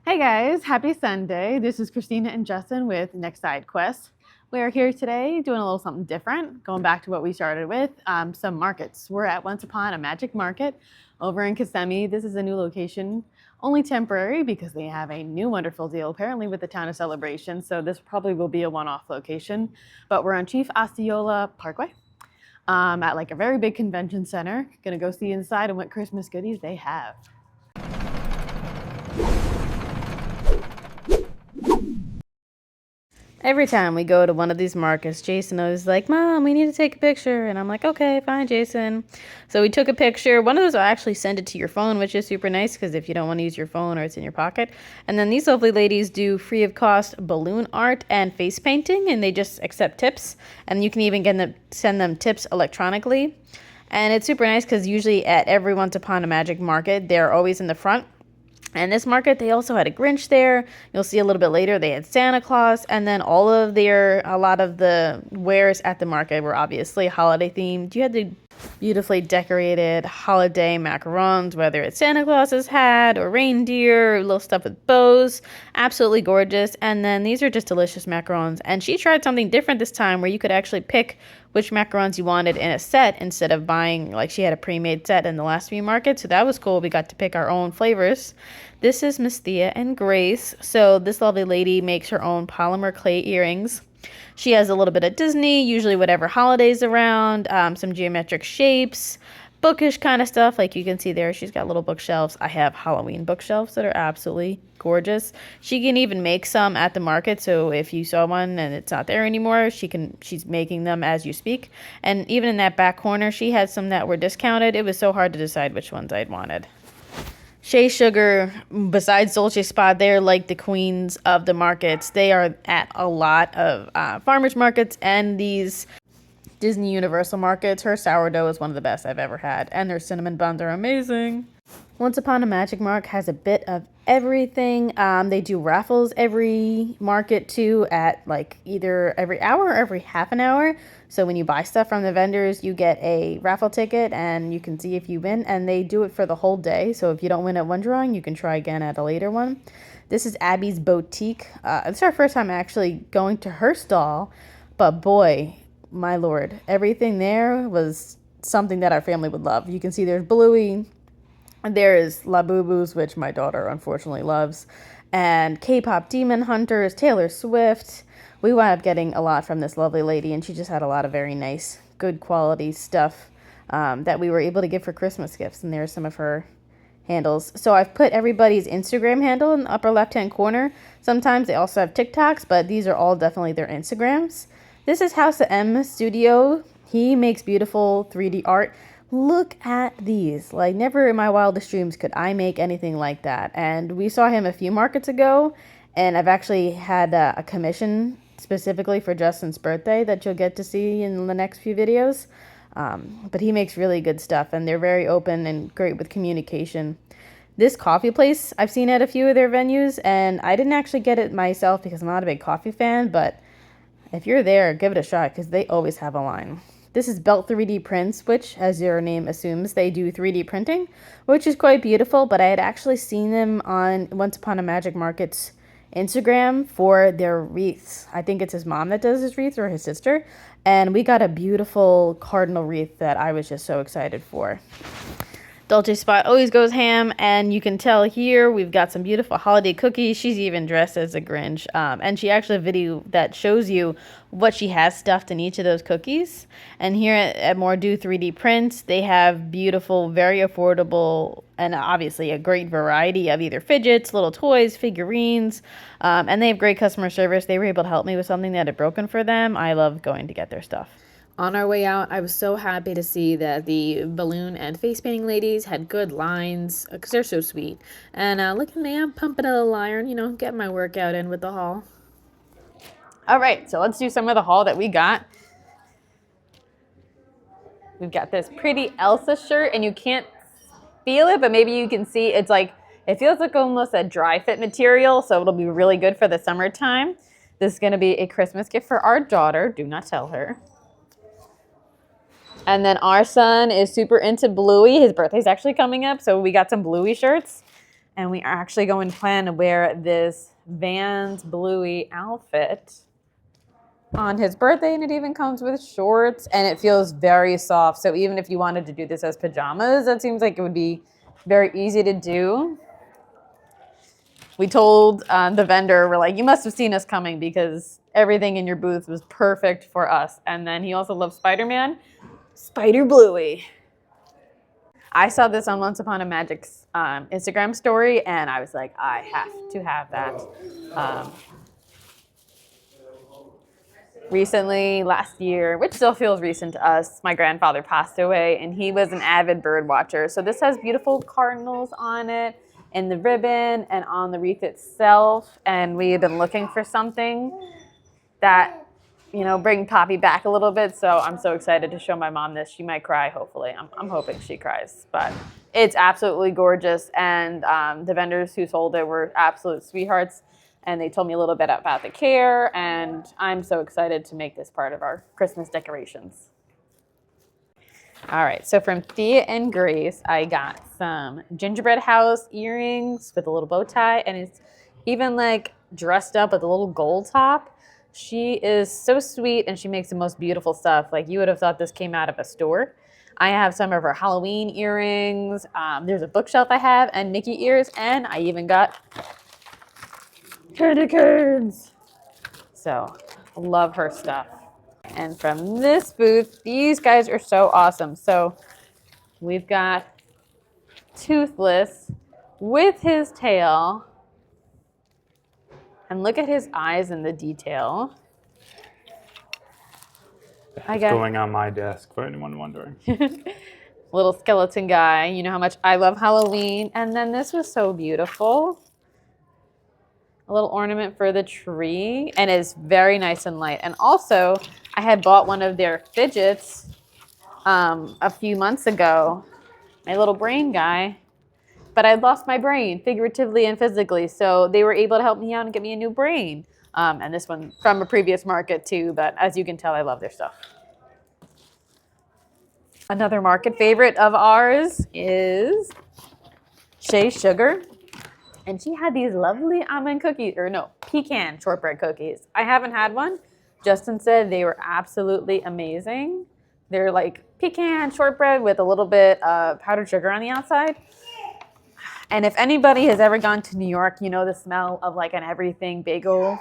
Hey guys, happy Sunday. This is Christina and Justin with Next Side Quest. We are here today doing a little something different, going back to what we started with, some markets. We're at Once Upon a Magic Market over in Kissimmee. This is a new location, only temporary because they have a new wonderful deal apparently with the town of Celebration. So this probably will be a one-off location, but we're on Chief Osceola Parkway at like a very big convention center. Gonna go see inside and what Christmas goodies they have. Every time we go to one of these markets, Jason is like, Mom, we need to take a picture. And I'm like, okay, fine, Jason. So we took a picture. One of those will actually send it to your phone, which is super nice because if you don't want to use your phone or it's in your pocket. And then these lovely ladies do free of cost balloon art and face painting, and they just accept tips. And you can even send them tips electronically. And it's super nice because usually at every Once Upon a Magic market, they're always in the front. And this market, they also had a Grinch there. You'll see a little bit later, they had Santa Claus. And then a lot of the wares at the market were obviously holiday themed. You had the beautifully decorated holiday macarons, whether it's Santa Claus's hat or reindeer, or little stuff with bows. Absolutely gorgeous. And then these are just delicious macarons. And she tried something different this time where you could actually pick which macarons you wanted in a set instead of buying, like she had a pre-made set in the last few markets. So that was cool. We got to pick our own flavors. This is Miss Thea and Grace. So this lovely lady makes her own polymer clay earrings. She has a little bit of Disney, usually whatever holidays around, some geometric shapes, bookish kind of stuff. Like you can see there, she's got little bookshelves. I have Halloween bookshelves that are absolutely gorgeous. She can even make some at the market. So if you saw one and it's not there anymore, she's making them as you speak. And even in that back corner, she had some that were discounted. It was so hard to decide which ones I'd wanted. Shea Sugar, besides Dolce Spa, they're like the queens of the markets. They are at a lot of farmers markets and these Disney Universal markets. Her sourdough is one of the best I've ever had, and their cinnamon buns are amazing. Once Upon a Magic Mark has a bit of everything. They do raffles every market too, at like either every hour or every half an hour. So when you buy stuff from the vendors, you get a raffle ticket and you can see if you win, and they do it for the whole day. So if you don't win at one drawing, you can try again at a later one. This is Abby's Boutique. It's our first time actually going to her stall, but boy, my lord, everything there was something that our family would love. You can see there's Bluey, there is La Boo Boos, which my daughter unfortunately loves, and K-pop Demon Hunters, Taylor Swift. We wound up getting a lot from this lovely lady, and she just had a lot of very nice, good quality stuff that we were able to give for Christmas gifts. And there's some of her handles. So I've put everybody's Instagram handle in the upper left-hand corner. Sometimes they also have TikToks, but these are all definitely their Instagrams. This is House of M Studio. He makes beautiful 3D art. Look at these. Like, never in my wildest dreams could I make anything like that. And we saw him a few markets ago, and I've actually had a commission specifically for Justin's birthday that you'll get to see in the next few videos. But he makes really good stuff, and they're very open and great with communication. This coffee place I've seen at a few of their venues, and I didn't actually get it myself because I'm not a big coffee fan, but if you're there, give it a shot because they always have a line. This is Belt 3D Prints, which, as your name assumes, they do 3D printing, which is quite beautiful, but I had actually seen them on Once Upon a Magic Market's Instagram for their wreaths. I think it's his mom that does his wreaths or his sister, and we got a beautiful cardinal wreath that I was just so excited for. Dolce Spot always goes ham, and you can tell here we've got some beautiful holiday cookies. She's even dressed as a Grinch, and she actually has a video that shows you what she has stuffed in each of those cookies. And here at More Do 3D Prints, they have beautiful, very affordable, and obviously a great variety of either fidgets, little toys, figurines, and they have great customer service. They were able to help me with something that had broken for them. I love going to get their stuff. On our way out, I was so happy to see that the balloon and face painting ladies had good lines, because they're so sweet. And look at me, I'm pumping a little iron, getting my workout in with the haul. All right, so let's do some of the haul that we got. We've got this pretty Elsa shirt, and you can't feel it, but maybe you can see it's like, it feels like almost a dry fit material, so it'll be really good for the summertime. This is going to be a Christmas gift for our daughter. Do not tell her. And then our son is super into Bluey. His birthday's actually coming up, so we got some Bluey shirts. And we are actually going to plan to wear this Vans Bluey outfit on his birthday, and it even comes with shorts, and it feels very soft. So even if you wanted to do this as pajamas, that seems like it would be very easy to do. We told the vendor, we're like, you must have seen us coming because everything in your booth was perfect for us. And then he also loves Spider-Man, Spider Bluey. I saw this on Once Upon a Magic's Instagram story, and I was like, I have to have that. Recently, last year, which still feels recent to us, my grandfather passed away, and he was an avid bird watcher. So this has beautiful cardinals on it, and the ribbon, and on the wreath itself. And we had been looking for something that, you know, bring Poppy back a little bit. So I'm so excited to show my mom this. She might cry, hopefully. I'm hoping she cries. But it's absolutely gorgeous. And the vendors who sold it were absolute sweethearts. And they told me a little bit about the care. And I'm so excited to make this part of our Christmas decorations. All right, so from Thea and Grace, I got some gingerbread house earrings with a little bow tie. And it's even like dressed up with a little gold top. She is so sweet, and she makes the most beautiful stuff. Like, you would have thought this came out of a store. I have some of her Halloween earrings. There's a bookshelf I have, and Mickey ears, and I even got candy canes. So, love her stuff. And from this booth, these guys are so awesome. So, we've got Toothless with his tail. And look at his eyes and the detail. It's going on my desk for anyone wondering. Little skeleton guy. You know how much I love Halloween. And then this was so beautiful. A little ornament for the tree. And it's very nice and light. And also, I had bought one of their fidgets a few months ago. My little brain guy. But I'd lost my brain, figuratively and physically. So they were able to help me out and get me a new brain. And this one from a previous market too. But as you can tell, I love their stuff. Another market favorite of ours is Shea Sugar. And she had these lovely almond cookies, or no, pecan shortbread cookies. I haven't had one. Justin said they were absolutely amazing. They're like pecan shortbread with a little bit of powdered sugar on the outside. And if anybody has ever gone to New York, you know the smell of like an everything bagel.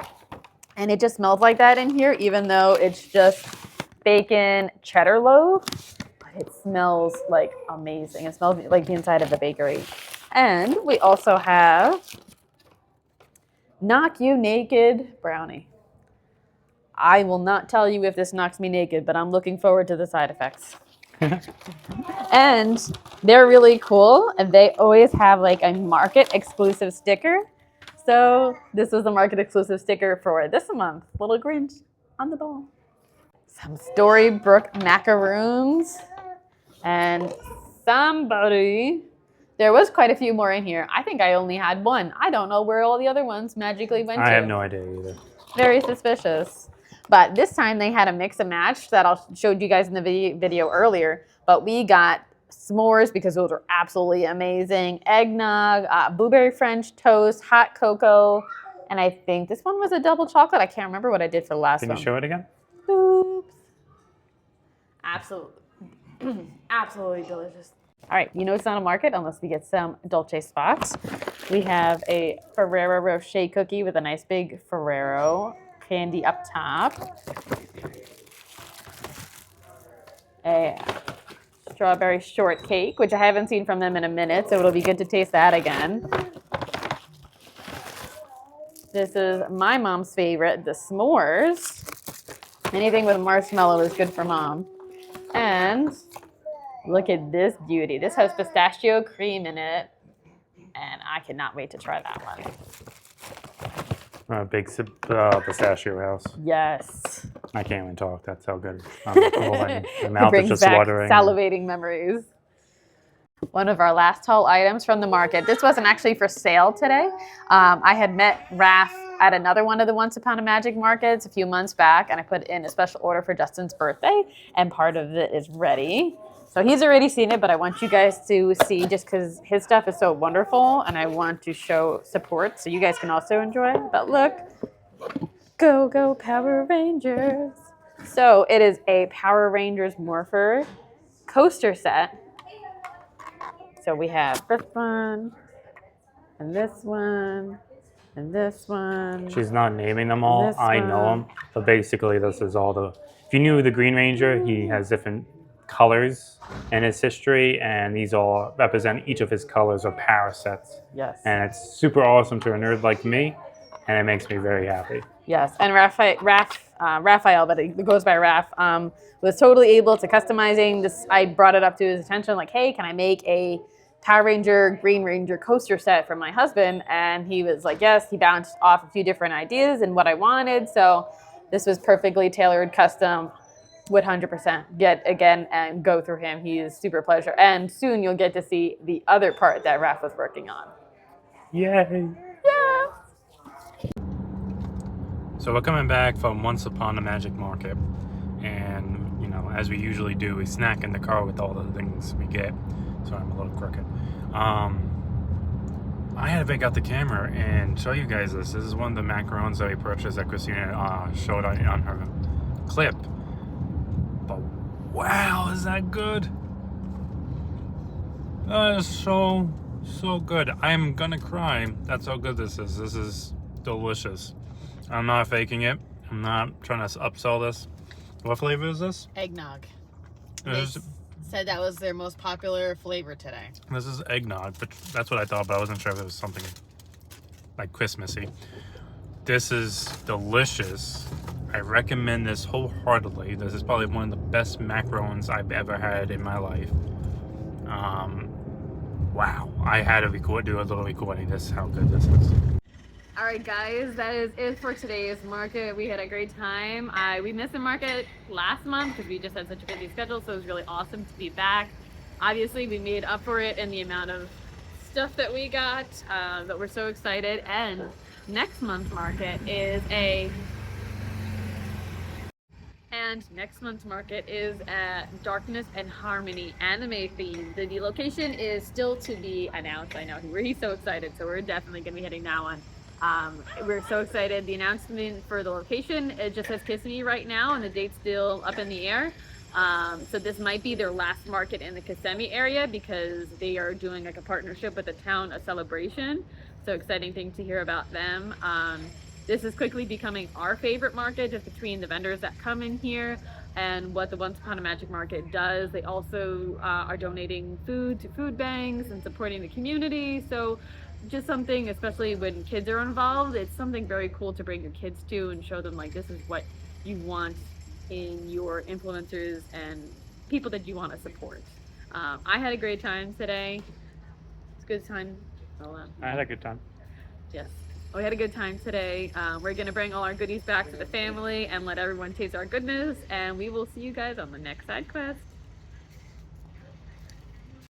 And it just smells like that in here, even though it's just bacon cheddar loaf. But it smells like amazing. It smells like the inside of a bakery. And we also have Knock You Naked brownie. I will not tell you if this knocks me naked, but I'm looking forward to the side effects. And they're really cool, and they always have like a market exclusive sticker. So this was a market exclusive sticker for this month. Little Grinch on the ball. Some Storybrooke macaroons. And somebody, there was quite a few more in here. I think I only had one. I don't know where all the other ones magically went to. I have no idea either. Very suspicious. But this time they had a mix and match that I showed you guys in the video earlier. But we got s'mores because those are absolutely amazing. Eggnog, blueberry French toast, hot cocoa. And I think this one was a double chocolate. I can't remember what I did for the last one. Can you show it again? Oops. Absolutely. Absolutely delicious. All right, you know it's not a market unless we get some Dolce spots. We have a Ferrero Rocher cookie with a nice big Ferrero candy up top. A strawberry shortcake, which I haven't seen from them in a minute, so it'll be good to taste that again. This is my mom's favorite, the s'mores. Anything with marshmallow is good for mom. And look at this beauty. This has pistachio cream in it, and I cannot wait to try that one. Big pistachio house. Yes. I can't even talk. That's how good. My mouth is just watering. Salivating memories. One of our last haul items from the market. This wasn't actually for sale today. I had met Raph at another one of the Once Upon a Magic markets a few months back, and I put in a special order for Justin's birthday, and part of it is ready. So he's already seen it, but I want you guys to see just because his stuff is so wonderful and I want to show support so you guys can also enjoy. But look, go, go Power Rangers. So it is a Power Rangers Morpher coaster set. So we have this one and this one and this one. She's not naming them all. This I know one. them. But basically, this is all the. If you knew the Green Ranger, he has different colors in his history, and these all represent each of his colors or power sets. Yes. And it's super awesome to a nerd like me, and it makes me very happy. Yes, and Raphael, but it goes by Raph, was totally able to customizing this. I brought it up to his attention, like, hey, can I make a Power Ranger, Green Ranger coaster set for my husband? And he was like, yes. He bounced off a few different ideas and what I wanted. So this was perfectly tailored, custom, would 100% get again and go through him. He is super pleasure. And soon you'll get to see the other part that Raph was working on. Yay! Yeah. So we're coming back from Once Upon a Magic Market, and you know, as we usually do, we snack in the car with all the things we get. So I'm a little crooked. I had to break out the camera and show you guys this. This is one of the macarons that we purchased that Christina showed on her clip. But wow, is that good? That is so good. I'm gonna cry. That's how good this is. This is delicious. I'm not faking it. I'm not trying to upsell this. What flavor is this? Eggnog. They Said that was their most popular flavor today. This is eggnog, but that's what I thought, but I wasn't sure if it was something like Christmassy. This is delicious. I recommend this wholeheartedly. This is probably one of the best macarons I've ever had in my life. Wow. I had to do a little recording. This is how good this is. All right, guys, that is it for today's market. We had a great time. We missed the market last month because we just had such a busy schedule, so it was really awesome to be back. Obviously, we made up for it in the amount of stuff that we got, but we're so excited. And next month's market is a Darkness and Harmony anime theme. The location is still to be announced. I know he's so excited, so we're definitely going to be hitting that one. We're so excited. The announcement for the location, it just says Kissimmee right now, and the date's still up in the air. So this might be their last market in the Kissimmee area because they are doing like a partnership with the town, a celebration. So exciting thing to hear about them. This is quickly becoming our favorite market just between the vendors that come in here and what the Once Upon a Magic Market does. They also are donating food to food banks and supporting the community. So just something, especially when kids are involved, it's something very cool to bring your kids to and show them like this is what you want in your influencers and people that you want to support. I had a great time today. It's a good time. I had a good time. Yes, we had a good time today. We're gonna bring all our goodies back to the family and let everyone taste our goodness, and we will see you guys on the next side quest.